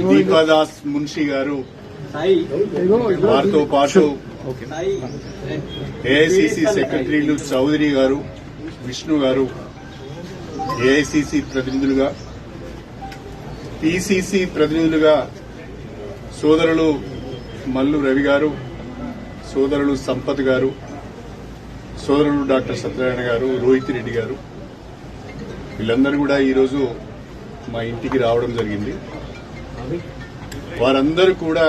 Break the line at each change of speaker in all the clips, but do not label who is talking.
దీపాదాస్ మున్షి గారు, వారితో పాటు ఏఐసిసి సెక్రటరీలు చౌదరి గారు, విష్ణు గారు, ఏఐసిసి ప్రతినిధులుగా, పిసిసి ప్రతినిధులుగా సోదరులు మల్లు రవి గారు, సోదరులు సంపత్ గారు, సోదరులు డాక్టర్ సత్యనారాయణ గారు, రోహిత్ రెడ్డి గారు, వీళ్ళందరూ కూడా ఈరోజు మా ఇంటికి రావడం జరిగింది. వారందరూ కూడా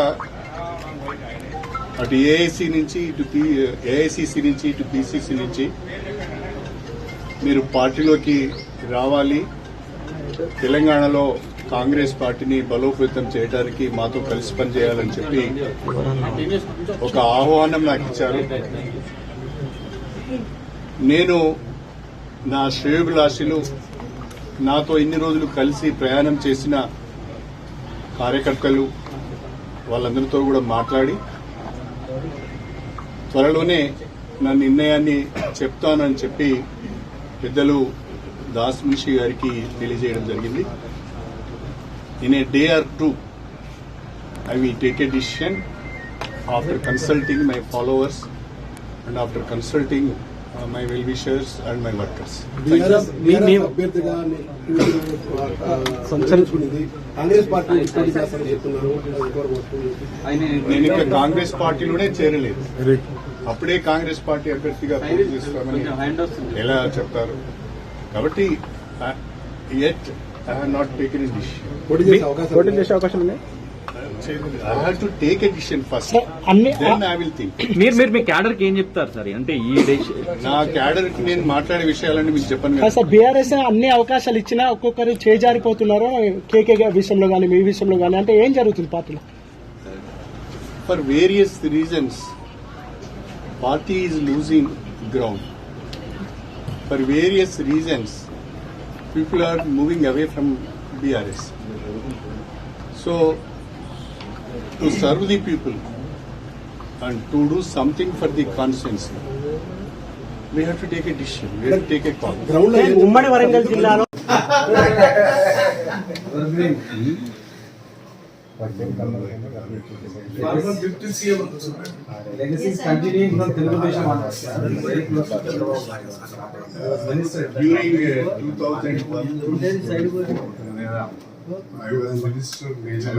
అటు ఏఐసి నుంచి ఏఐసిసి నుంచి ఇటు పిసిసి నుంచి మీరు పార్టీలోకి రావాలి, తెలంగాణలో కాంగ్రెస్ పార్టీని బలోపేతం చేయడానికి మాతో కలిసి పనిచేయాలని చెప్పి ఒక ఆహ్వానం నాకు ఇచ్చారు. నేను నా శ్రేయోభిలాషులు, నాతో ఇన్ని రోజులు కలిసి ప్రయాణం చేసిన కార్యకర్తలు, వాళ్ళందరితో కూడా మాట్లాడి త్వరలోనే నా నిర్ణయాన్ని చెప్తానని చెప్పి పెద్దలు దాస్ మున్షి గారికి తెలియజేయడం జరిగింది. In a day or two I will take a decision after consulting my followers and after consulting my well-wishers and my workers. నేను ఇంకా కాంగ్రెస్ పార్టీలోనే చేరలేదు. అప్పుడే కాంగ్రెస్ పార్టీ అభ్యర్థిగా పోటీ చేస్తామని ఎలా చెప్తారు? కాబట్టి yet I have not taken a decision.
పోటీ చేసే అవకాశం ఉంది.
I have to take a decision first. Then I will think.
మీరు మీ క్యాడర్ కి ఏం చెప్తారు సార్? అంటే ఈ
నా క్యాడర్ కి నేను మాట్లాడే విషయాలన్నీ మీకు చెప్పను.
సార్, బీఆర్ఎస్ అన్ని అవకాశాలు ఇచ్చినా ఒక్కొక్కరు చేజారిపోతున్నారు. కేకే విషయంలో కానీ మీ విషయంలో కానీ అంటే ఏం జరుగుతుంది పార్టీలో?
For various reasons party is losing ground. For various reasons people are moving away from BRS. So, to serve the people and to do something for the constituency, we have to take a decision. We have to take a call.
ఉమ్మడి వరంగల్ జిల్లాలో
During 2001, I was minister major.